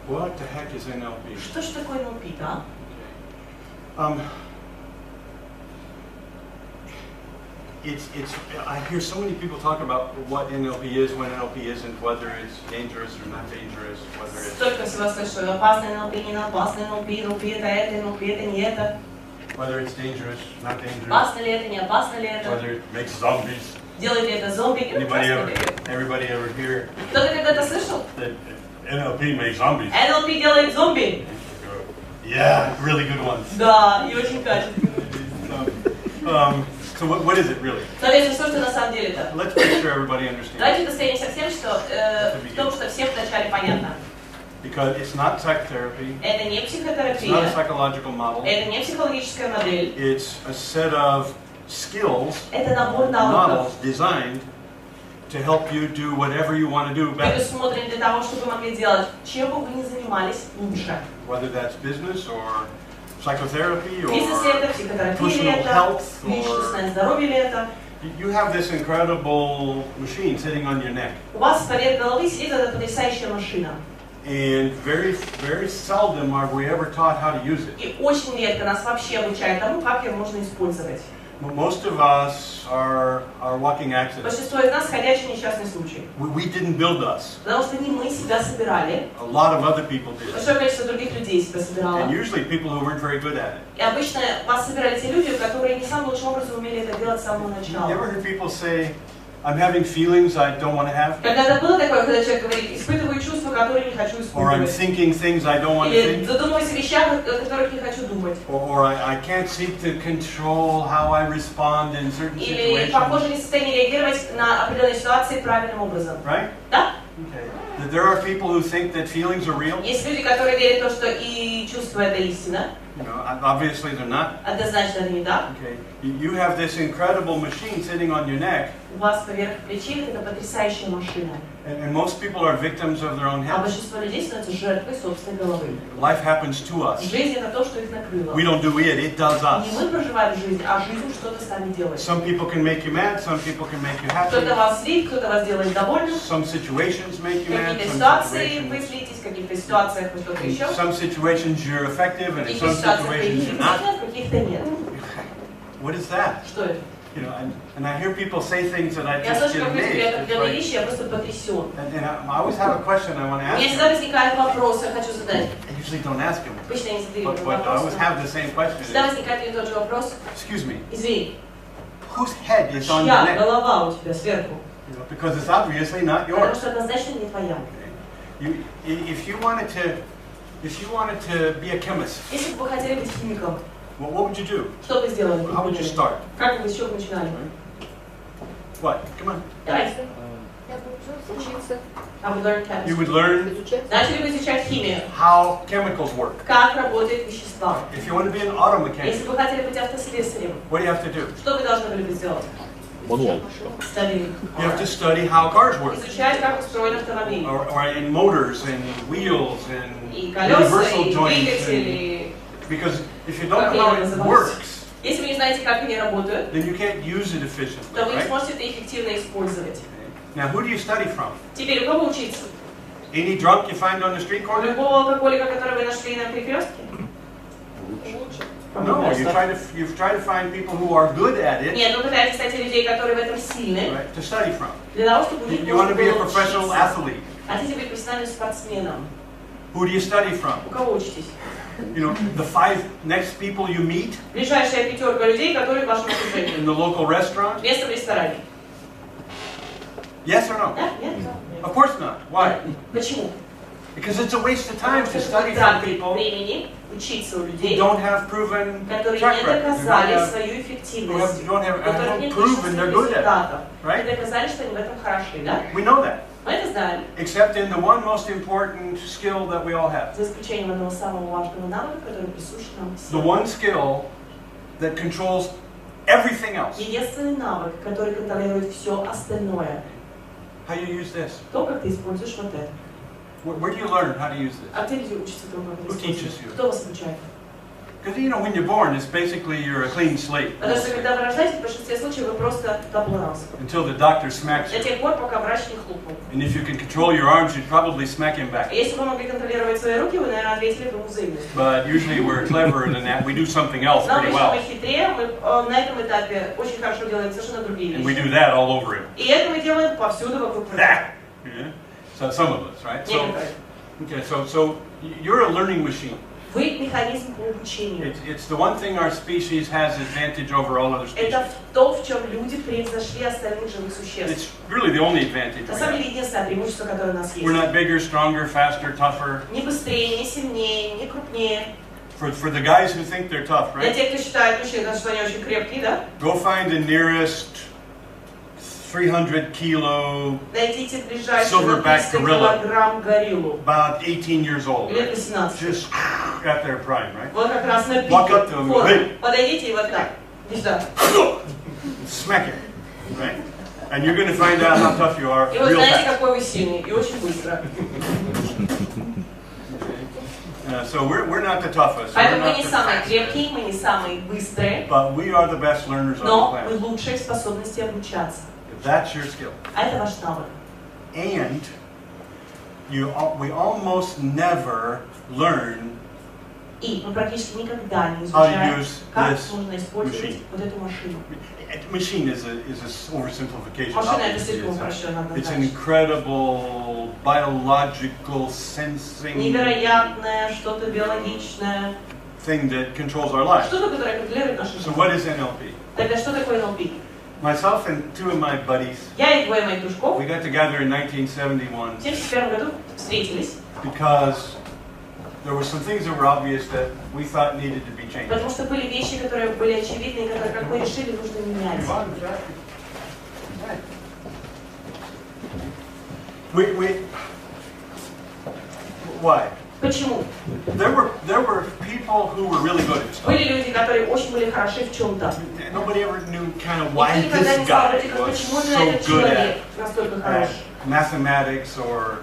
What the heck is NLP? Что ж такое NLP, да? I hear so many people talk about what NLP is, when NLP isn't, whether it's dangerous or not dangerous, whether it's... Столько всего слышу. Опасный NLP, не опасный NLP, NLP это это, NLP это не это. Whether it's dangerous, not dangerous. Опасно ли это, не опасно ли это. Whether it makes zombies. Делает ли это зомби? Everybody ever hear? Кто-то когда-то слышал? That NLP makes zombies. NLP делает зомби. Yeah, really good ones. Да, и очень качественно. So what is it really? Соответственно, что же на самом деле это? Let's make sure everybody understands. Давайте достоимся всем, что в том, что всем вначале понятно. Because it's not psychotherapy. Это не психотерапия. It's not a psychological model. Это не психологическая модель. It's a set of skills, Это набор навыков, models designed to help you do whatever you want to do better. предусмотрен для того, чтобы вы могли делать, чем бы вы ни занимались, лучше. Whether that's business or psychotherapy or Бизнес ли это, психотерапия ли это, личностное здоровье ли это. You have this incredible machine sitting on your neck. У вас поверх головы сидит эта потрясающая машина. And very seldom are we ever taught how to use it. И очень редко нас вообще обучают тому, как ее можно использовать. Most of us are walking accidents. Большинство из нас ходячий несчастный случай. We didn't build us. Потому что не мы себя собирали. A lot of other people did. Большое количество других людей себя собирало. And usually people who weren't very good at it. И обычно вас собирали те люди, которые не самым лучшим образом умели это делать с самого начала. You ever heard people say, I'm having feelings I don't want to have? Когда-то было такое, когда человек говорит, испытываю чувства, которые не хочу Or I'm испытывать. thinking things I don't want to Или think? задумываюсь о вещах, о которых не хочу думать. Or I can't seek to control how I respond in certain Или situations. похоже не в состоянии реагировать на определенные ситуации правильным образом. Right? Да? Okay. There are people who think that feelings are real. Есть люди, которые верят в то, что и чувство это истина. You know, obviously they're not. Однозначно это не так. Okay. You have this incredible machine sitting on your neck. У вас поверх плечей это потрясающая машина. And most people are victims of their own А head. большинство людей становятся жертвой собственной головы. Life happens to us. Жизнь это то, что их накрыло. We don't do it does us. Не мы проживаем жизнь, а жизнь что-то с нами делает. Some people can make you mad, some people can make you happy. Кто-то вас злит, кто-то вас делает довольным. Some situations make you mad, Какие-то some ситуации вы situations. злитесь, в каких-то ситуациях вы что-то еще. Some situations you're effective, and in В some каких-то ситуациях вы situations you're not. эффективны, в каких-то нет. What is that? Что это? You know, and I hear people say things that I Я just слышу, get как люди говорят amazed. определенные вещи, я просто потрясен. And I always have a question I want to У меня ask всегда them. возникает вопрос, я хочу задать. I usually don't ask them, Обычно я не задаю этот but I вопрос. always have the same question. Всегда возникает один и тот же вопрос. Excuse me, Извини, whose head is on your чья neck? голова у тебя сверху? You know, because it's obviously not Потому yours. что однозначно не твоя. If you wanted to be a chemist, Если бы вы хотели быть химиком, what would you do? что бы сделали? How would you start? Как бы с чего начинали? What? Come on. Давайте. Я буду учиться, I would learn You chemistry. would learn изучать. Начали бы изучать химию. how chemicals work. Как работают вещества. If you want to be an auto mechanic, Если бы вы хотели быть автослесарем, what do you have to do? что вы должны были бы сделать? Мануал. Study. You have to study how cars work, Изучать, как устроен автомобиль. or in motors and wheels and И колеса, universal и joints. двигатели. Because if you don't know how it works, Если вы не знаете, как они работают, then you can't use it efficiently, то вы не right? сможете это эффективно использовать. Now, who do you study from? Теперь у кого учиться? Any drunk you find on the street У corner? любого алкоголика, который вы нашли на перекрестке? Лучше. No, you try to find people who are good at it, Нет, вы пытаетесь найти людей, которые в этом сильны, right, to study from. для того, чтобы у них You want можно to be a было professional учиться. athlete. Хотите быть профессиональным спортсменом? Who do you study from? У кого учитесь? You know, the 5 next people you meet Ближайшая пятерка людей, которые в вашем окружении. in the local restaurant? Место в ресторане. Yes or no? Да? Нет? Of course not. Why? Почему? Because it's a waste of time to Потому что study это from трата people времени учиться у who людей, don't have proven которые track не record. доказали свою Who эффективность, don't have у которых нет proven they're good at результатов. it, right? Они доказали, что они в этом хороши, да? We know that. Мы это знаем, Except in the one most important skill that we all have. за исключением одного самого важного навыка, который присущ нам The всем. one skill that controls everything else. Единственный навык, который контролирует все остальное. How you use this? То, как ты используешь вот это. Where do you learn how to use this? А где люди учатся тому, как Who это использовать? teaches you? Кто вас обучает? Because you know, when you're born, it's basically you're a clean slate. Потому что когда вы рождаетесь, в большинстве случаев вы просто табула раса. Until the doctor smacks До you. тех пор, пока врач не хлопнул. And if you can control your arms, you'd probably smack him back. Если вы могли контролировать свои руки, вы, наверное, ответили бы взаимностью. But usually we're cleverer than that. We do something else Но pretty обычно well. мы хитрее, мы на этом этапе очень хорошо делаем совершенно другие And we вещи. do that all over him. И это мы делаем повсюду вокруг нас. Yeah. So some of us, right? So, okay, so you're a learning machine. Вы механизм по обучению. It's the one thing our species has advantage over all other species. Это то, в чем люди превзошли остальных живых существ. It's really the only advantage На we самом have. деле, единственное преимущество, которое у нас есть. We're not bigger, stronger, faster, tougher. Не быстрее, не сильнее, не крупнее. For the guys who think they're tough, Для right? тех, кто считает мужчин, что они очень крепкие, да? Go find the nearest 300 kilo, Найдите ближайшего Silverback 300 gorilla. килограмм гориллу. about 18 years old, Лет right? 18. Just at their prime, right? Вот как раз на Walk пике up to him, формы. hey. Подойдите и вот так. Иди сюда. Smack him, right? And you're going to find out how tough you are И вы real знаете, fast. какой вы сильный. И очень быстро. So we're not the toughest, we're Поэтому мы not не the самые fastest, крепкие, мы не самые быстрые. but we are the best learners on the Но мы planet. лучшие в способности обучаться. If that's your skill. А это ваш навык. And we almost never learn И мы практически никогда не how to изучаем, use как this можно использовать machine. вот эту машину. Machine is a oversimplification. Машина это Obviously, слишком упрощенно it's an однозначно. incredible biological sensing Невероятное, что-то биологичное, thing that controls our lives. что-то, которое контролирует нашу So жизнь. what is NLP? Тогда что такое NLP? Myself and two of my buddies, Я и двое моих дружков we got together in 1971 в 1971 году встретились, because there were some things that were obvious that we thought needed to be changed. потому что были вещи, которые были очевидны, и которые, как мы решили, нужно менять. Why? Почему? There were people who were really good at stuff. Были люди, которые очень были хороши в чем-то. Nobody ever knew kind of why Никто никогда this не знал, guy вроде как, was почему so именно этот good человек at настолько хорош. mathematics or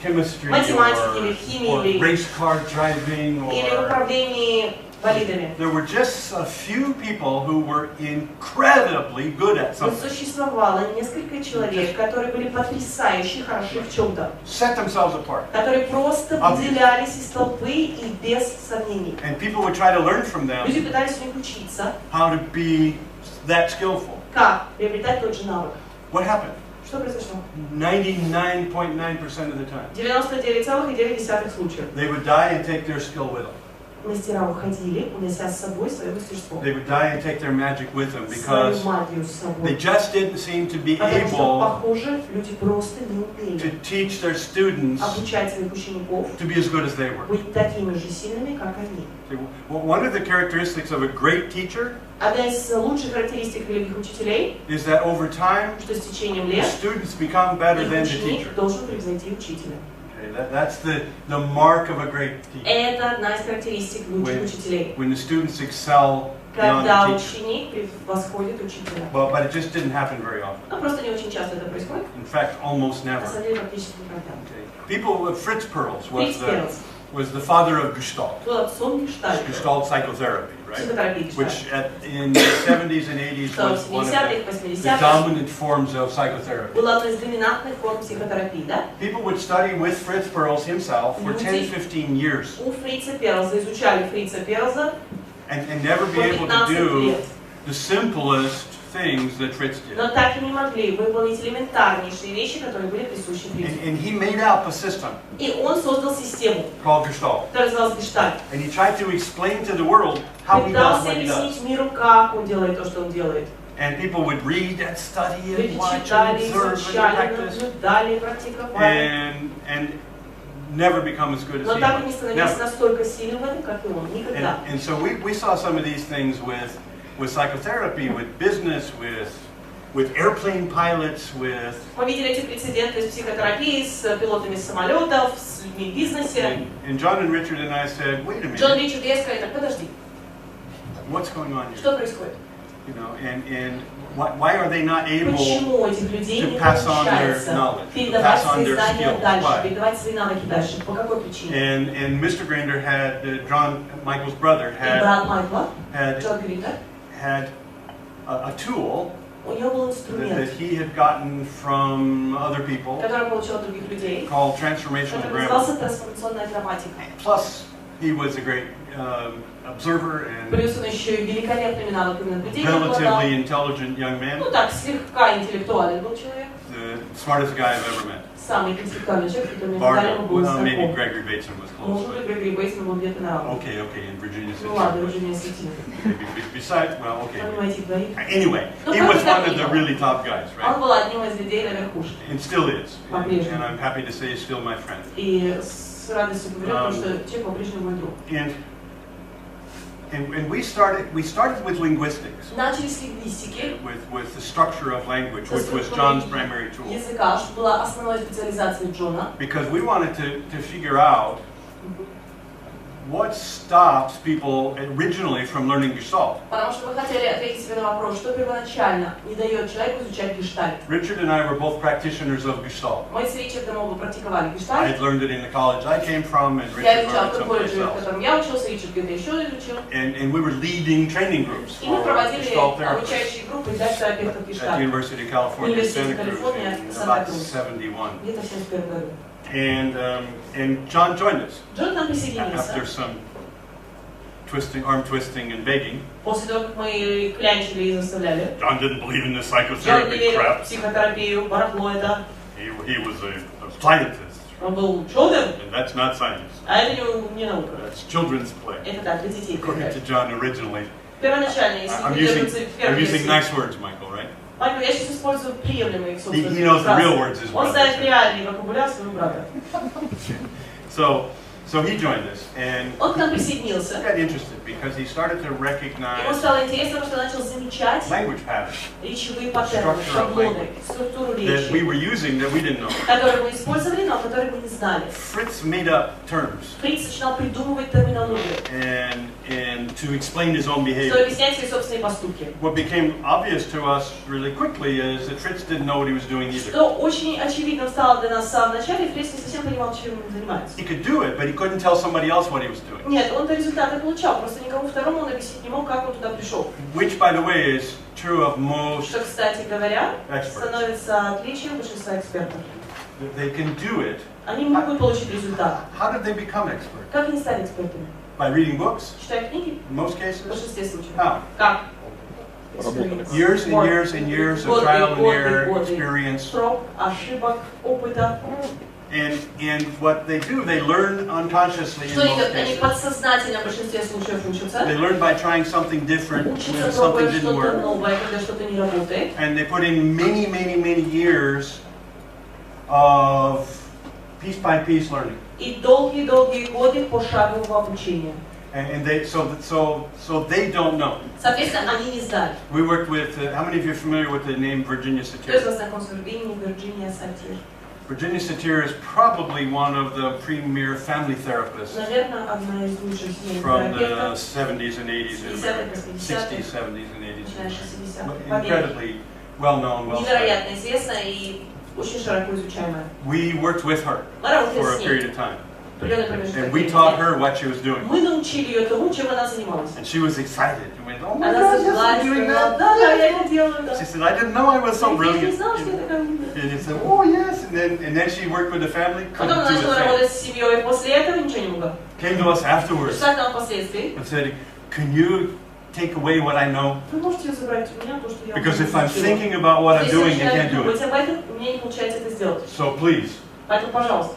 chemistry Математики или химии or или race car driving или в or управлении болидами. there were just a few people who were incredibly good at Но something. существовало несколько человек, которые были потрясающе хороши в чем-то, Set themselves apart. которые просто выделялись из толпы и без сомнений. And people would try to learn from them Люди пытались у них учиться, how to be that skillful. как приобретать тот же навык. What happened? Что произошло? 99.9% of the time. 99,9% случаев. They would die and take their skill with them. Мастера уходили, унося с собой свое мастерство, They would die and take their magic with them свою because магию с they собой. just didn't seem to be Потому что, able похоже, люди просто не to умели teach their students обучать своих учеников to be as good as they were. быть такими же сильными, как они. One of the characteristics of a great teacher Одна из лучших характеристик великих учителей, is that over time, что с течением the лет students become better их than the ученик teacher. должен превзойти учителя. Okay, that's the mark of a great teacher. Это одна из характеристик лучших учителей. When the students excel beyond Когда the teacher. ученик превосходит учителя. But it just didn't happen very often. Но просто не очень часто это происходит. In fact, almost На never. самом деле практически никогда. Okay. People, Fritz Perls Фриц was the father of Gestalt. был отцом Гештальта, Gestalt psychotherapy, right? психотерапии Which Гештальта. in the 70s and 80s Что was в one of 70-х, the 80-х dominant forms of psychotherapy. была одной из доминантных форм психотерапии, да? People would study with Fritz Perls himself for 10-15 years У Фрица Перлза изучали Фрица Перлза and never be по able to 15 do лет. the simplest things that Fritz did. Но так и не могли выполнить элементарнейшие вещи, которые были присущи Фрицу. And he made up a system И он создал систему, called Gestalt. которая называлась Гештальт. And he tried to explain to the world how he does Пытался what he does. объяснить миру, как он делает то, что он делает. And people would read and study and Люди watch and читали, observe and изучали, practice наблюдали, практиковали. and never become as good as Но he так и не was. становились Never. настолько сильным в этом, как и он. Никогда. And so we saw some of these things with psychotherapy, with business, with airplane pilots, with Мы видели эти прецеденты с психотерапией, с пилотами самолетов, с людьми в бизнесе. and John and Richard and I said, wait a Джон minute, Ричард и я сказали, так, подожди, what's going on here? что происходит? You know, and why are they not able Почему у этих людей to не pass on their получается knowledge, to передавать pass on свои their знания skills? дальше, Why? передавать свои навыки дальше? По какой причине? And Mr. Grinder had John Michael's brother И брат Майкла, had Джон Гриндер, had a tool у него был that инструмент, he had gotten from other people который получил от других людей, called transformational который grammar. назывался трансформационная грамматика. Plus, he was a great observer and Плюс он еще и великолепными навыками наблюдения обладал. relatively intelligent young man, Ну так, слегка интеллектуален был человек. the smartest guy I've ever met. Самый интеллектуальный человек, который мне Bardo, был well, maybe знаком. Gregory Bateson was Может close. быть, Грегори Бейтсон был где-то на равном. Okay, in Virginia City. Ну ладно, Вирджиния Сити. Besides, well, okay. Помимо этих двоих. Anyway, he was one of the really top guys, right? Он был одним из людей на верхушке. And still is. По-прежнему. And I'm happy to say he's still my friend. И с радостью говорю, потому что человек по-прежнему мой друг. And we started with linguistics, Начали с лингвистики, with the structure of language, which was John's primary tool. языка, что была основной специализацией Джона. Because we wanted to figure out what stops people originally from learning Gestalt. Потому что мы хотели ответить себе на вопрос, что первоначально не дает человеку изучать гештальт. Richard and I were both practitioners of Gestalt. Мы с Ричардом оба практиковали I гештальт. had learned it in the college I came from, and Я Richard изучал learned в it том колледже, someplace в else. котором я учился, Ричард где-то еще изучил. And we were leading training groups И мы for проводили Gestalt therapists обучающие группы для терапевтов at the гештальт. University of California, Университет Santa Cruz Калифорния, in about Санта-Крус. 71. Где-то в 71 году. And John joined us Джон к нам after присоединился. some arm twisting and begging. После того, как мы клянчили и заставляли. John didn't believe in this Джон не psychotherapy верил в crap. психотерапию, барахло это. He was a scientist, Он был ученым, and that's not science. а это не наука. That's children's play, Это так, для детей. according to John originally. Первоначально, если I'm придерживаться using первой nice words, Michael, right? Майкл, я сейчас использую приемлемые их собственные He knows the фразы. real words as Он well. знает реальный вокабуляр своего брата. So he joined us, and Он к нам he присоединился. got interested because he started to Ему recognize стало интересно, потому что начал замечать language patterns речевые паттерны, шаблоны, структуру that we речи, were using that we didn't know. которые мы использовали, но которые мы не знали. Fritz made up terms Фриц начинал придумывать терминологию, and to explain his own чтобы behavior. объяснять свои собственные поступки. What became obvious to us really quickly is that Fritz didn't know what he was doing either. Что очень очевидно стало для нас в самом начале, Фриц не совсем понимал, чем он занимается. He could do it, but he couldn't tell somebody else what he was doing. Нет, он-то результаты получал, просто никому второму он объяснить не мог, как он туда пришел. Which, by the way, is true of most Что, кстати говоря, experts. становится отличием большинства экспертов. They can do it. Они могут получить результат. How did they become experts? Как они стали экспертами? By reading books, Читая книги? in most В cases? большинстве случаев. How? Как? Years and years and years of trial and error, experience. Проб, ошибок, опыта. And what they do, they learn unconsciously in Что они most делают? Они cases. подсознательно в большинстве случаев учатся. They learn by trying something different Учатся, when something пробуя didn't что-то work. новое, когда что-то не работает. And they put in many years of piece-by-piece learning. И долгие-долгие годы пошагового обучения. And they, so they don't know. Соответственно, они не знали. We worked with, how many of you are familiar with the name Virginia Кто из Satir? вас знаком с именем Вирджиния Сатир? Virginia Satir is probably one of the premier family therapists Наверное, одна из лучших семейных from the терапевтов. 70s and 80s in America. 60s, 70s, and 80s. Начиная с 60-х. Incredibly well-known, well-studied. Невероятно известная и очень широко изучаемая. We worked with her Мы работали for a с ней. period of time. Определенный промежуток And we времени. taught her what she was doing. Мы научили ее тому, чем она занималась. And she was excited. And went, oh my Она God, yes, зажглась, I'm doing сказала, that. да, я это делаю, да. She said, I didn't know I was so Я не brilliant. знала, что я такая умная. And he said, oh yes. And then she worked with the family. Потом Couldn't она do начала the same. работать с семьей, и после этого ничего не могла. Came to us afterwards Пришла к нам впоследствии. and said, can you take away what I know? Вы можете забрать у меня то, что я Because if уже I'm научила. thinking about what I'm Если doing, я I can't начинаю do думать it. об этом, у меня не получается это сделать. So please, Поэтому, пожалуйста,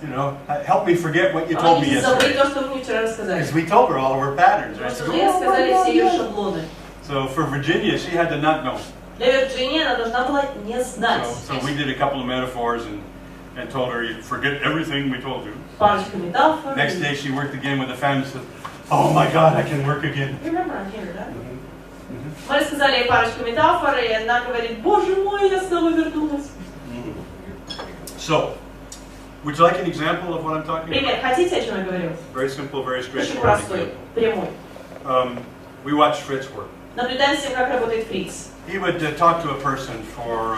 help me forget what you told me помогите забыть yesterday. то, что вы мне вчера рассказали. Because we told her all of her patterns. Потому Right? She что said, мне oh my рассказали God, все ее yes. шаблоны. So for Virginia, she had to not know. Для Вирджинии она должна была не знать. So we did a couple of metaphors and told her, you forget everything we told you. Парочка метафор. Next day she worked again with the family and said, oh my God, I can work again. Remember, I'm here, да? Мы рассказали ей парочку метафор, и она говорит, боже мой, я снова вернулась. So, would you like an example of what I'm talking Пример, about? хотите, о чем я говорю? Very simple, very Очень straightforward простой, example. прямой. We watched Fritz work. Наблюдаем с тем, как работает фриц. He would talk to a person for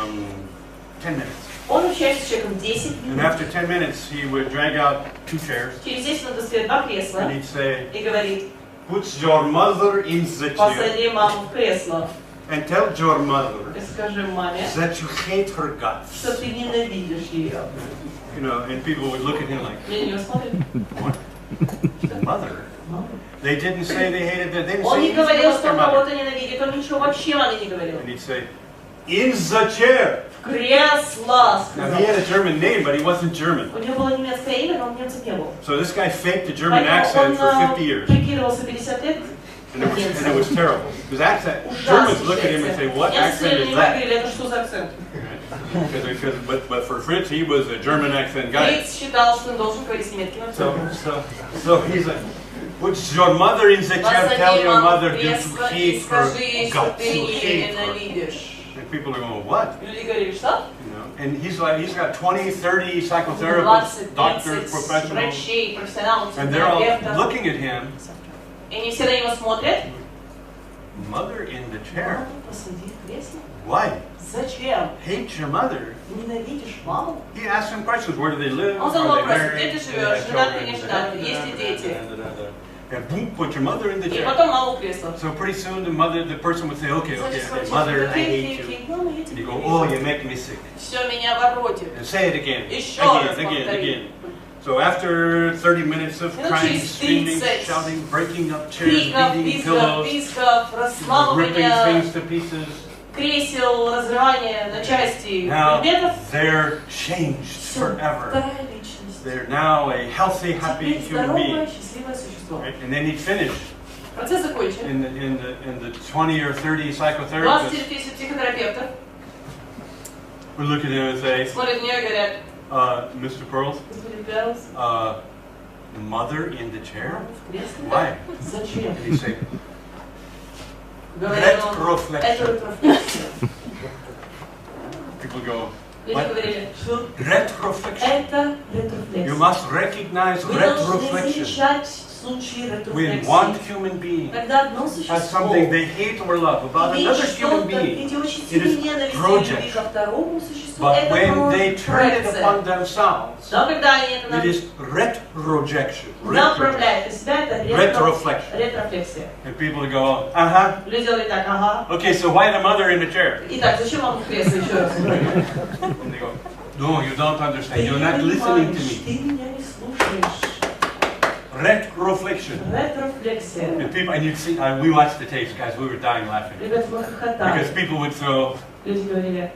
10 minutes. Он общается с человеком 10 And минут. after 10 minutes, he would drag out 2 chairs. Через 10 минут достает 2 кресла And he'd say, и говорит, put your mother in the chair. посади маму в кресло And tell your mother и скажи маме, that you hate her guts. что ты ненавидишь ее. You know, and people would look at him like, Я на него смотрю. what? Mother? They didn't say they hated that. They didn't Он say не anything говорил, about что their он mother. кого-то ненавидит, он ничего вообще маме не говорил. And he'd say, in the chair. Кресло, Now сказал. he had a German name, but he wasn't German. У него было немецкое имя, но он немцем не был. So this guy faked a German Поэтому accent for он 50 years. прикидывался 50 лет. And it was terrible. Because accent, Ужасный Germans look at him and say, what Немцы accent на is него that? говорили, это что за акцент? But for Fritz, he was a German accent guy. Фриц считал, что он должен говорить с немецким акцентом. So he's like, put your mother in the chair, tell your mother в to кресло и hate her скажи ей, что guts, ты you ее hate her. ненавидишь. And people are going, what? И люди говорили, что? You know? And he's got 20, 30 psychotherapists, 20, doctors, 30 professionals, врачей, профессионалов, and they're all психотерапевтов. looking at him. И они все на него смотрят. Mother in the chair. Маму посади в кресло. Why? Зачем? Hate your mother? Ненавидишь маму? He asked him questions. Where do they live? Он задал Are they вопрос, married? где ты Do they живешь, have женат ты, children? не женат, есть ли дети? And boom, put your mother in the И chair. потом маму в кресло. So pretty soon the person would say, okay, mother, I hate you. Мама, я And тебя you go, ненавижу. oh, you make me sick. Все меня воротит. And say it again. Еще раз Again. повтори. So after 30 minutes of Ну, crying, через screaming, 30 shouting, breaking up chairs, Криков, beating писков, pillows, писков, ripping разламывания things to pieces, кресел, разрывание на части now предметов. they're changed Всё, forever. вторая личность. They're now a healthy, happy Теперь human здоровое, being. счастливое существо. Right? And then he'd finish Процесс закончен. in the 20 or 30 20 psychotherapists или 30 психотерапевтов would look at him and say, смотрят на нее и говорят, Mr. Pearls, господин Перлс, mother in the chair? мама в кресле? Why? Зачем? And he'd say, Говорит он, retroflexion. это ретрoflexion. People go, Люди what? говорили, что Retroflexion. это You ретрoflexion. must recognize Вы должны retroflexion. замечать случаи When one ретрofлексии. human being Когда одно has существо something they hate or love about имеет another human что-то, being, где очень it сильно is ненависть и projection. любви ко второму существу, But это when they turn it проекция. upon themselves, Но когда они это it is retrojection. направляют на себя, это Retroflexion. ретрофлексия. And people go, uh-huh. Люди делали так, ага. Okay, so why the mother in the chair? Итак, зачем вам в кресло еще раз? And they go, no, you don't Ты understand. не You're not listening to понимаешь, me. ты меня не слушаешь. Retroflexion. Ретрофлексия. And you'd see, we watched the tapes, guys. We were dying laughing Ребята, мы хохотали. because people would throw, Люди говорили,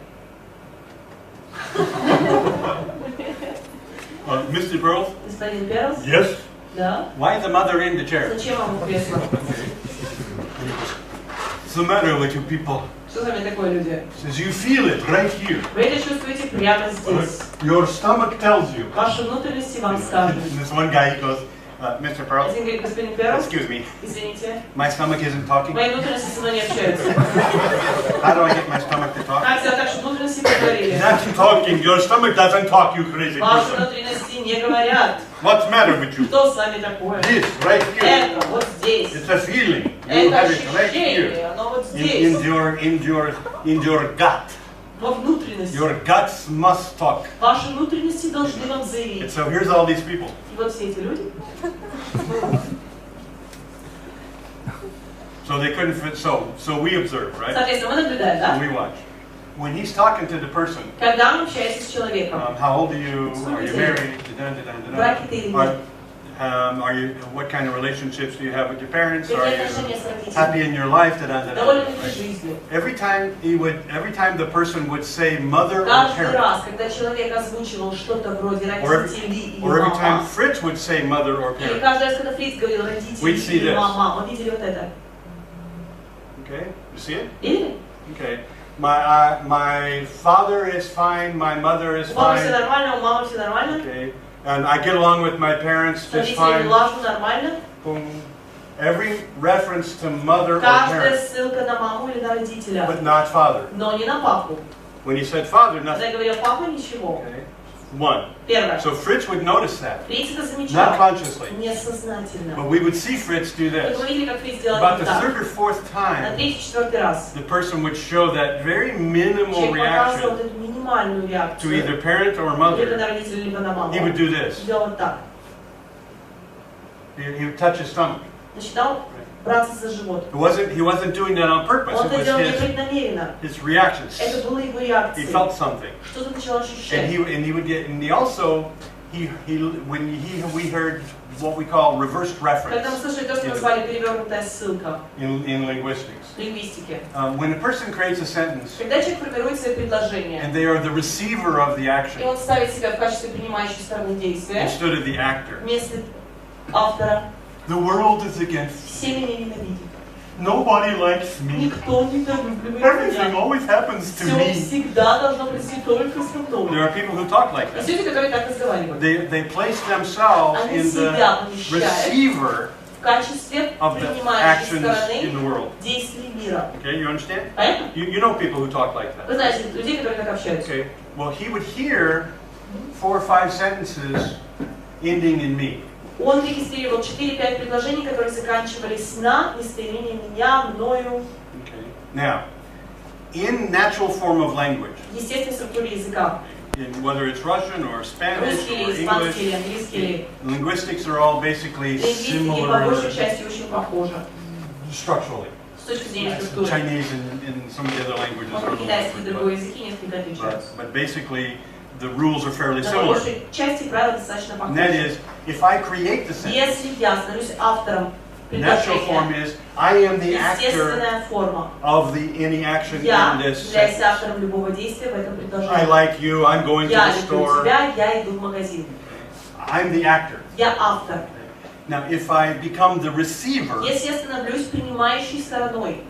Mr. Pearls, господин Перлс, yes. да? Why the mother in the chair? Зачем вам в кресло? What's the matter with you people? Что с вами такое, люди? Says you feel it right here. Вы это чувствуете прямо здесь. Your stomach tells you. Ваши внутренности вам скажут. This one guy, he goes, Mr. Pearls, Один говорит, господин Перлс, excuse me, извините, my stomach isn't talking. мои внутренности со мной не общаются. How do I get my stomach to talk? Как сделать так, чтобы внутренности поговорили? It's not talking. Your stomach doesn't talk, you crazy Ваши person. внутренности не говорят. What's the matter with you? Что с вами такое? This right here. Это вот здесь. It's a feeling. You Это have it right here. ощущение, оно вот In здесь. your gut. Во внутренности. Your guts must talk. Ваши внутренности должны вам заявить. And so here's all these people. И вот все эти люди. So they couldn't fit. So we observe, right? Соответственно, мы наблюдаем, да? We watch. When he's talking to the person, Когда он общается с человеком. how old are you? Are you married? Браки ты или нет? Are you? What kind of relationships do you have with your parents? Are Какие you отношения с родителями? happy in your life? Доволен ли ты жизнью? Every time the person would say mother or Каждый parent, раз, когда человек озвучивал что-то вроде родители или or every time мама, Fritz would say mother or или parent, каждый раз, когда Фриц говорил родители We'd see или this. мама, мы видели вот это. okay, you see it? Видели? Okay, my father is fine, my mother is У папы все fine, нормально, у мамы все нормально. okay, and I get along with my parents С just родителями fine. влажно, нормально. Boom. Every reference to mother or Каждая parent, ссылка на маму или на родителя, but not father. но не на папу. When he said father, Когда nothing. я говорил папа, ничего. Okay. One. Первое. So Fritz would notice that, Фриц это not замечал. consciously, Несознательно. but we would see Fritz do Мы this. видели, как Фриц делает About вот the так. third or fourth На time, третий-четвертый раз. the person would show that very minimal Человек показывал вот reaction эту минимальную to реакцию. either parent or Либо mother. на родителя, либо на маму. He would do this. Делал вот так. He would touch his stomach. Начинал браться за живот. He wasn't doing that on purpose. Он It это делал was непреднамеренно. his reactions. Это было его He реакцией. felt something. Что-то начал ощущать. We heard what we call reversed Когда мы reference слышали то, что назвали перевернутая ссылка in linguistics. в лингвистике. When a person creates a sentence Когда человек формирует свои предложения, and they are the receiver of the и action он ставит себя в качестве принимающей стороны действия, instead of the actor, вместо автора, the world is against все меня ненавидят. nobody likes me. Никто не долюбливает Everything меня. always happens to Все me. всегда должно происходить только со There мной. are people who talk like Есть that. люди, которые так разговаривают. They place themselves Они in the себя помещают receiver в качестве of the принимающей actions in стороны the world. действий мира. Okay, you understand? Понятно? You know people who talk like Вы that. знаете, людей, которые так общаются. Okay, well, he would hear 4 or 5 sentences ending in me. Он регистрировал 4-5 предложений, которые заканчивались на местоимение меня, мною, Okay. Now, in natural form of language, в естественной структуре языка. whether it's Russian or Spanish Русский or или испанский, или English, английский, или linguistics are all basically лингвистики по similar большей части очень похожи structurally. с точки зрения структуры. Chinese and some of the other languages are a Может, little китайский и другой different, языки несколько отличаются. but basically the rules are fairly Но по similar. большей части правила достаточно And that похожи. is, if I create the sentence, Если я становлюсь автором natural form предложения, is I am the actor естественная форма. of any action Я in this являюсь sentence. автором любого действия в этом I предложении. like you, I'm going to Я the люблю store. тебя, я иду в магазин. I'm the actor. Я автор. Now, if I become the receiver, Если я становлюсь принимающей стороной,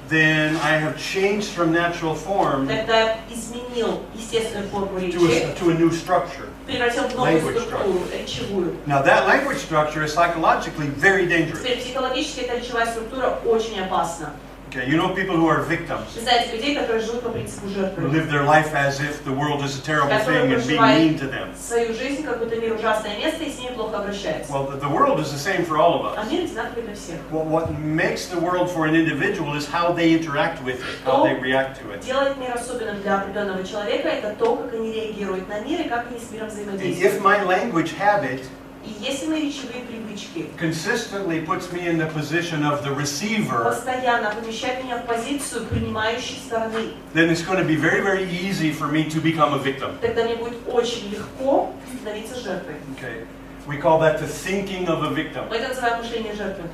then I have changed from natural form тогда я изменил естественную форму речи, to a new structure. превратил в новую language структуру, речевую. Now, that language structure is psychologically very dangerous. Теперь психологически эта речевая структура очень опасна. Okay, you know people who are victims, Вы знаете людей, которые живут по принципу who жертвы, live their life as if the world is a terrible которые thing and being проживают mean to them. свою жизнь, как будто мир ужасное место, и с ними плохо обращаются. Well, the world is the same for all of А us. мир одинаковый для всех. Well, what makes the world for an individual is how they interact with it, how they react to it. Делает мир особенным для определенного человека, это то, как они реагируют на мир и как они с миром And взаимодействуют. if my language habit И если мои речевые привычки consistently puts me in the position of the receiver, постоянно помещают меня в позицию принимающей стороны, then it's going to be very, very easy for me to become a victim. тогда мне будет очень легко становиться жертвой. Okay, we call that the thinking of a victim. Мы это называем мышление жертвы.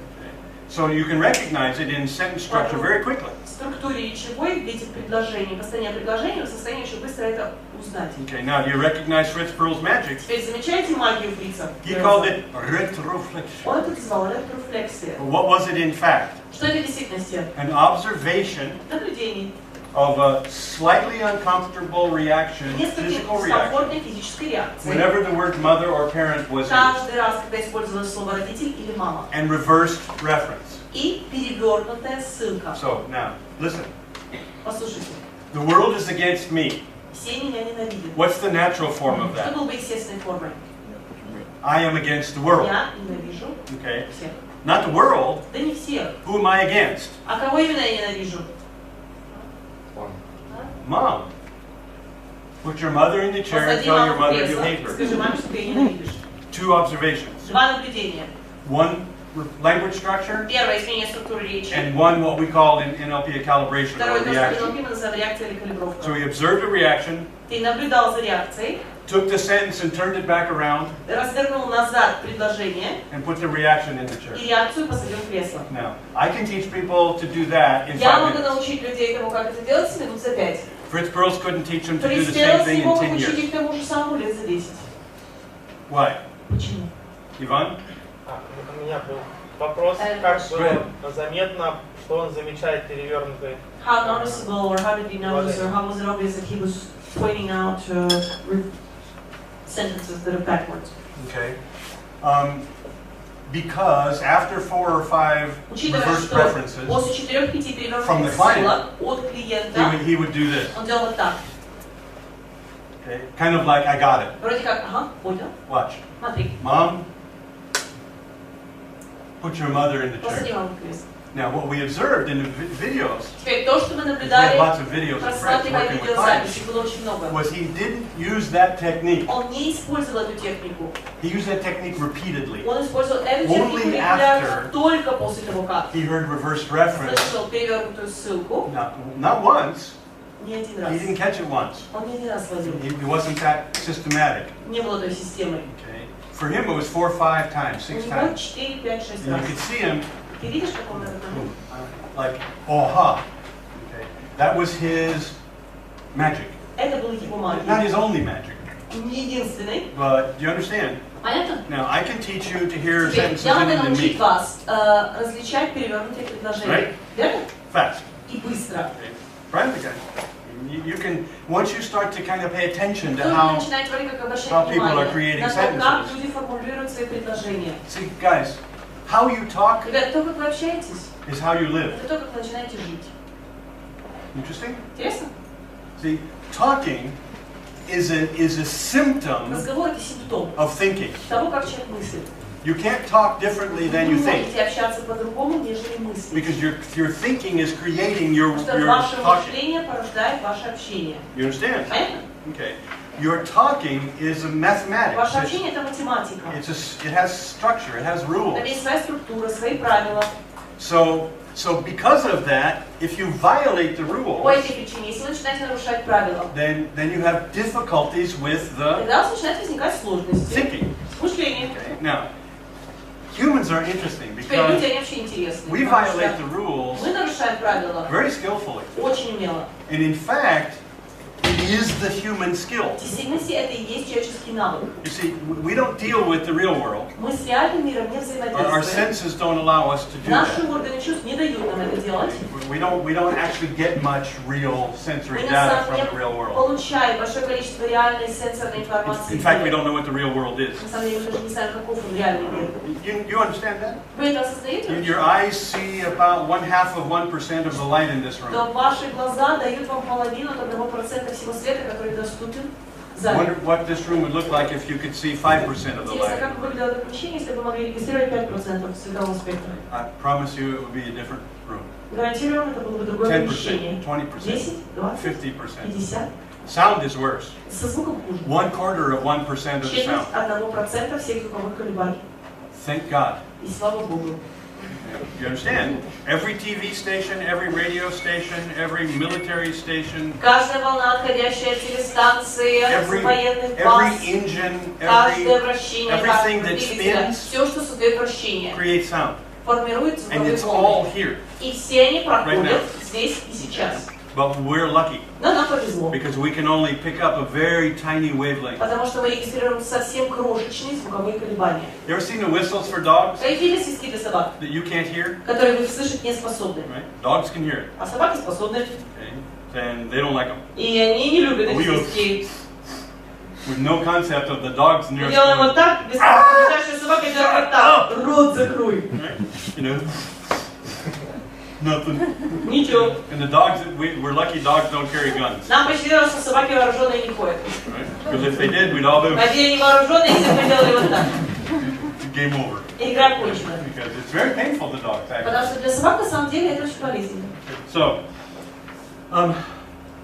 So you can recognize it in sentence structure very quickly. В структуре речевой, в виде предложений, построения предложений, в состоянии очень быстро это узнать. Okay, now do you recognize Fritz Perl's magic? Теперь замечаете магию Фрица? He called it retroflexion. Он это назвал ретрофлексия. What was it in fact? Что это в действительности? An observation Наблюдение. of a slightly uncomfortable reaction, Несколько physical reaction, дискомфортной физической реакции. whenever the word mother or parent was used, Каждый раз, когда использовалось слово родитель или мама. and reversed reference. И перевернутая ссылка. So now, listen. Послушайте. The world is against me. Все меня ненавидят. What's the natural form of Что that? было бы естественной формой? I am against the world. Я ненавижу Okay? всех. Not the world. Да не всех. Who am I against? А кого именно я ненавижу? Mom. Put your mother in the chair and Посади tell your маму в mother you кресло. hate her. Скажи маме, что ты ее ненавидишь. Two observations. Два наблюдения. One, language structure, Первое, изменение структуры речи. and one, what we call in NLP a calibration or Второе, то, что reaction. NLP мы называем реакция или калибровка. So he observed a reaction, Ты наблюдал за реакцией, took the sentence and turned it back around, развернул назад предложение and put the reaction in the chair. и реакцию посадил в кресло. Now, I can teach people to do that in Я 5 могу minutes. научить людей тому, как это делать, минут за 5. Fritz Perls couldn't teach them to do Фриц the same Перлс thing не in мог 10 учить years. их тому же самому лет за 10. Why? Почему? Ivan? У меня был вопрос, как Right. было заметно, что он замечает перевернутый. How noticeable, or how did he notice, or how was it obvious that he was pointing out sentences that are backwards? Okay. Because after 4 or 5 Учитывая, reverse что preferences, после 4-5 From the перевернутых client. ссылок от клиента, he would do this. он делал вот так. Okay? Kind of like, I got it. Вроде как, ага, понял. Watch. Смотри, Mom, put your mother in the посади chair. маму в кресло. Now, what we observed in the videos, Теперь то, что мы we had наблюдали, lots of videos of friends просматривая working with видеозаписи, clients, было очень много. was he didn't use that technique. Он не использовал эту технику. He used that technique repeatedly. Он использовал эту Only технику регулярно after только после того, как He heard reversed reference. слышал перевернутую ссылку. Not once. Не один He раз. didn't catch it once. Он не один раз ловил. He wasn't that systematic. Не было той системы. Okay. For him, it was 4 or 5 times, У 6 него times. 4, 5, 6 And you раз. could see him Ты видишь, как он этот момент? like, aha. Okay. That was his magic. Это был его Not магия. his only magic. Не единственный. But do you understand? Понятно? Now, I can teach you to hear Теперь sentences я in могу and научить me. вас различать перевернутые предложения. Right. Верно? Fast. И быстро. Okay. Right? Okay. You can, once you start to kind of pay attention to Кто how, начинает вроде как how обращать people are внимание creating на то, как sentences. люди формулируют свои предложения. See, guys, how you talk Ребят, то, как вы общаетесь, is how you live. это то, как вы начинаете жить. Interesting? Интересно? See, talking is a symptom Разговор — это симптом of thinking. того, как человек мыслит. You can't talk differently Вы than не you think можете общаться по-другому, нежели мыслить. because your thinking is creating your Потому что ваше talking. мышление порождает ваше общение. You understand? Понятно? Okay. Your talking is a mathematics. Ваше общение — это математика. It has structure. It has rules. Там есть своя структура, свои правила. So because of that, if you violate the По rules, этой причине, если вы начинаете нарушать правила, then you have difficulties with the тогда у вас начинают возникать сложности. thinking. Мышление. Okay. Now, humans are interesting Теперь люди, because они вообще интересны. we потому violate что the rules мы нарушаем правила very skillfully. очень умело. And in fact, it is the human skill. В действительности это и есть человеческий навык. You see, we don't deal with the real world. Мы с реальным миром не Our взаимодействуем. senses don't allow us to do Наши that. органы чувств не дают нам это делать. We don't actually get much real sensory Мы на data самом from the real деле world. получаем большое количество реальной сенсорной информации. In fact, we don't know what the real world is. На самом деле мы даже не знаем, каков он реальный мир. You understand that? Вы это осознаете? Your eyes see about 0.5% of the light in this room. Но ваши глаза дают вам половину от 1% всего света, который доступен в зале. Wonder what this room would look like if you could see 5% of the Интересно, light. как бы выглядело это помещение, если бы мы могли регистрировать 5% светового спектра. I promise you it would be a different room. Гарантирую, это было бы другое 10%, помещение. 20%, 10, 20, 50%. 50. Sound is worse. Со звуком хуже. 1/4 of 1% of the Четверть sound. 1% всех звуковых колебаний. Thank God. И слава Богу. You understand? Every TV station, every radio station, every military station, Каждая волна, отходящая от телестанции, every военных баз, engine, каждое every вращение, everything каждого that двигателя, spins все, что создает вращение, creates sound. формирует And звуковые it's all волны. here. И все они Right проходят now. здесь и сейчас. But we're lucky Но нам повезло, because we can only pick up a very tiny wavelength. потому что мы регистрируем совсем крошечные звуковые колебания. You ever seen the whistles for dogs Вы видели свистки для собак, that you can't hear? которые вы слышать не способны, Right? Dogs can hear it. а собаки способны. Okay? And they don't like them. И они не любят эти We go свистки. with no concept of the dogs Мы near us. делаем going, вот так, без ближайшая собака делает вот так. Рот закрой. right? You know, nothing. Ничего. And the dogs, we're lucky dogs don't carry guns. Нам посчиталось, что собаки вооруженные не ходят. Right? Because if they did, we'd all do Если они вооруженные, все бы делали вот так. game over. И игра кончена. Because it's very painful to dogs, actually. Потому что для собак на самом деле это очень болезненно.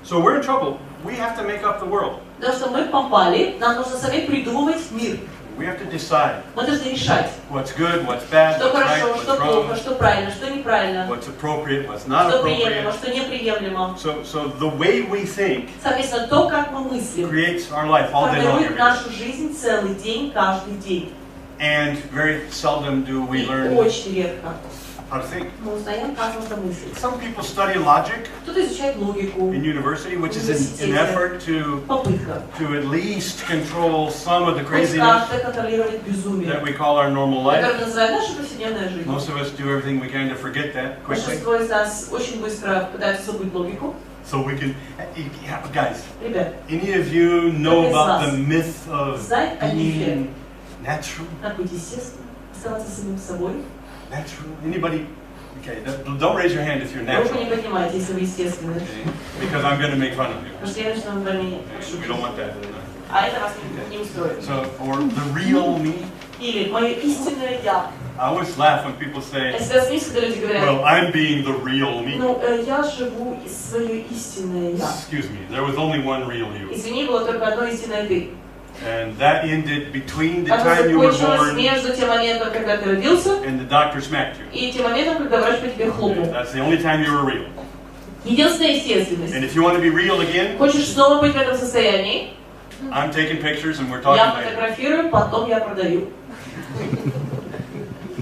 So we're in trouble. We have to make up the world. Потому что мы попали, нам нужно самим придумывать мир. We have to decide Мы должны решать, what's good, what's bad, что what's right, хорошо, what's что плохо, wrong, что правильно, что неправильно, what's appropriate, what's not что приемлемо, appropriate. что неприемлемо. So the way we think Соответственно, то, как мы мыслим, creates our life all day long. формирует every day. нашу жизнь целый день, каждый день. And very seldom do we И learn очень редко how to think. мы узнаем, как нужно мыслить. Some people study logic Кто-то изучает логику, in university, which is an effort to попытка. at least control some of the Хоть craziness как-то контролировать that безумие, we call our normal life. которое называют наша повседневная жизнь. Most of us do everything we can to forget that quickly. Большинство из нас очень быстро пытаются забыть логику. So we can, guys, Ребят, any of you know Кто из about вас the myth of знает о мифе, being natural? как быть естественным, оставаться самим собой? Natural? Anybody Okay, don't raise your hand if you're Руку не natural. поднимайте, если вы естественны. Okay? Because I'm going to make fun of you. Потому что я начну над вами Okay? We don't want that. а это вас не устроит. So, or the real me. Или мое истинное я. I always laugh when people say, Я всегда смеюсь, когда люди говорят, well, I'm being the real me. ну, я живу свое истинное я. Excuse me, there was only one real you. Извини, было только одно истинное ты. And that ended between the Оно time you were закончилось born между тем моментом, когда ты родился, and the doctor smacked you. и тем моментом, когда врач по тебе хлопнул. That's the only time you were real. Единственная естественность. And if you want to be real again, Хочешь снова быть в этом состоянии? I'm taking pictures and we're Я talking later. фотографирую, потом я продаю.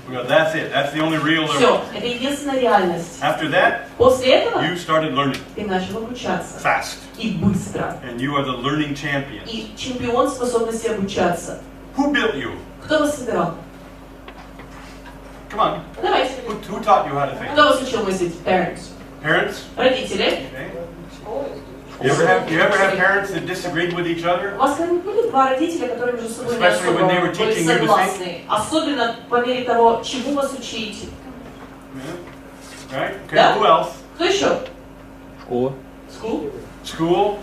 Well, that's it. That's the only real there Все, was. это единственная реальность. After that, После этого you started learning ты начал обучаться. fast. И быстро. And you are the learning champion. И чемпион способности обучаться. Who built you? Кто вас собирал? Come on. Давайте. Who taught you how to think? Кто вас учил мыслить? Parents. Parents? Родители. Okay. You ever have parents that disagreed with each other? У вас когда-нибудь были два родителя, которые между собой не Especially when they were особо были teaching you to согласны? Особенно по мере того, чему вас учить. Yeah. Right? Okay. Yeah. Who else? Кто еще? Школа. School. School,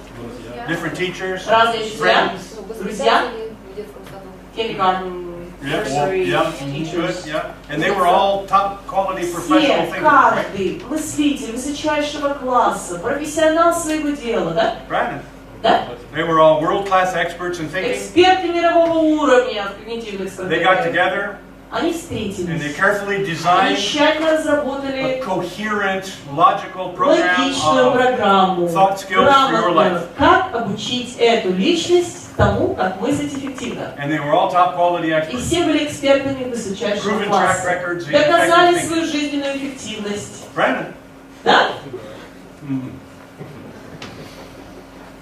different teachers, Разные учителя. friends. Друзья. В детском саду. Kindergarten. Yeah, well, Nursery. yeah, Teachers. good, yeah. And they were all top quality professional Все, thinkers, right? каждый мыслитель высочайшего класса, профессионал своего дела, да? Right? Да? They were all world-class experts in thinking. Эксперты мирового уровня в когнитивных They got стратегиях. together Они and they встретились. carefully Они designed тщательно a разработали coherent, logical program логичную of программу, thought skills for your грамотную, life. как обучить эту личность тому, как мыслить эффективно. And they were all top quality И experts. все были экспертами высочайшего Proven track класса. records in Доказали effective свою thinking. жизненную эффективность. Brandon, Да?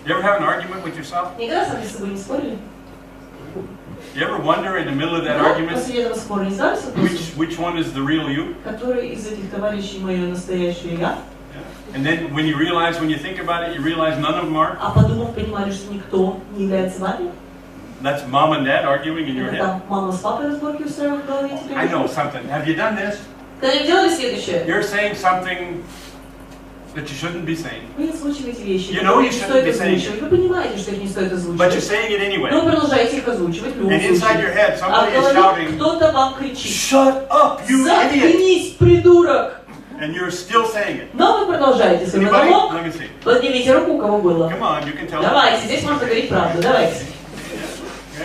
you ever have an argument with yourself? Никогда сами с собой не спорили? You ever wonder in the middle of that Да? argument После этого спора не задались вопросом, which one is the real you? который из этих товарищей мое настоящее я? Yeah. And then when you realize, when you think about it, you realize none of them are. А подумав, понимали, что никто не является вами? That's mom and dad arguing in your Это head. там мама с папой разборки устраивают в голове тебе? I know something. Have you done this? Когда-нибудь делали следующее? You're saying something that you shouldn't be saying, Вы озвучиваете вещи, You know которые you не shouldn't стоит be saying озвучивать. Вы понимаете, что их не стоит but you're озвучивать. saying it Но anyway. вы продолжаете их озвучивать в любом And inside your случае. head, А в somebody is голове shouting, кто-то вам кричит. "Shut up, you idiot!" Заткнись, придурок! And you're still saying it. Но вы продолжаете свой Anybody? монолог. Let me see. Поднимите руку, у кого было. Come on, you can tell. Давайте, здесь можно говорить правду, давайте. Okay?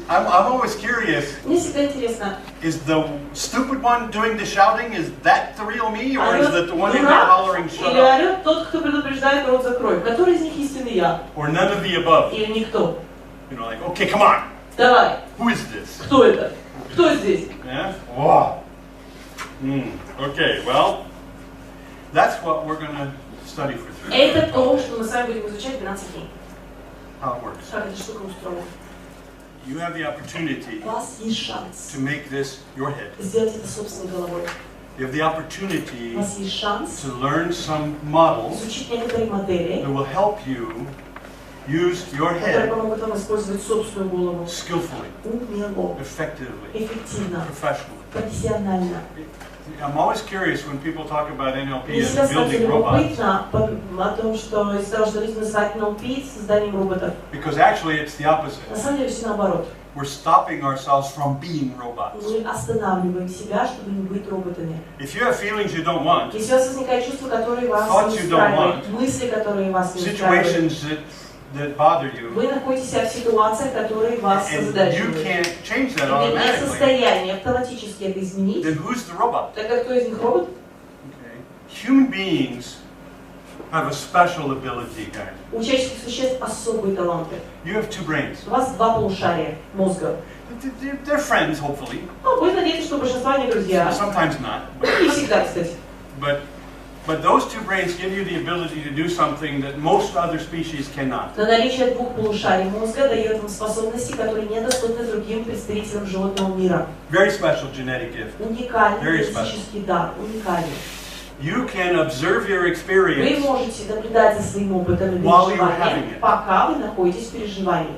I'm always curious. Мне всегда интересно, Is the stupid one doing the shouting? Is that the real me, or is that the one in there дурак hollering "Shut или up"? орет тот, кто предупреждает, рот закрой? Который из них истинный я? Or none of the above? Или никто? You know, like, okay, come on. Давай, Who is this? кто это? Кто здесь? Yeah. Wow. Okay. Well, that's what we're gonna study for 3 Это days. то, что мы с вами будем изучать 12 дней. How it works. Как эта штука устроена. You have the opportunity У вас есть шанс to make this your head. сделать это собственной головой. You have the opportunity У вас есть шанс to learn some models изучить некоторые модели, that will help you use your которые head помогут вам использовать собственную голову skillfully, умело, effectively, эффективно, professionally. профессионально. I'm always curious when people talk about NLP Мне as всегда становится building robots, любопытно о том, что из-за того, что люди называют NLP созданием роботов, because actually it's the opposite. на самом деле все наоборот. We're stopping ourselves from being robots. Мы останавливаем себя, чтобы не быть роботами. If you have feelings you don't want, Если у вас возникают чувства, которые вас Thoughts не you don't устраивают, want. мысли, которые вас не устраивают, situations that bother you, вы находитесь в ситуациях, которые вас and you озадачивают. can't change that Вы не в automatically, состоянии автоматически это изменить. then who's the robot? Тогда кто из них робот? Okay. Human beings have a special ability, guys. У человеческих существ особые таланты. You have 2 brains. У вас 2 полушария мозга. They're friends, hopefully. Ну, вы надеетесь, что большинство они друзья. Sometimes not. Не всегда, кстати. But those 2 brains give you the ability to do something that most other species cannot. Но наличие 2 полушарий мозга дает вам способности, которые недоступны другим представителям животного мира. Very special genetic gift. Уникальный Very генетический дар. Уникальный. You can observe your Вы experience можете наблюдать за своим опытом и While you're having переживанием, it. пока вы находитесь в переживании.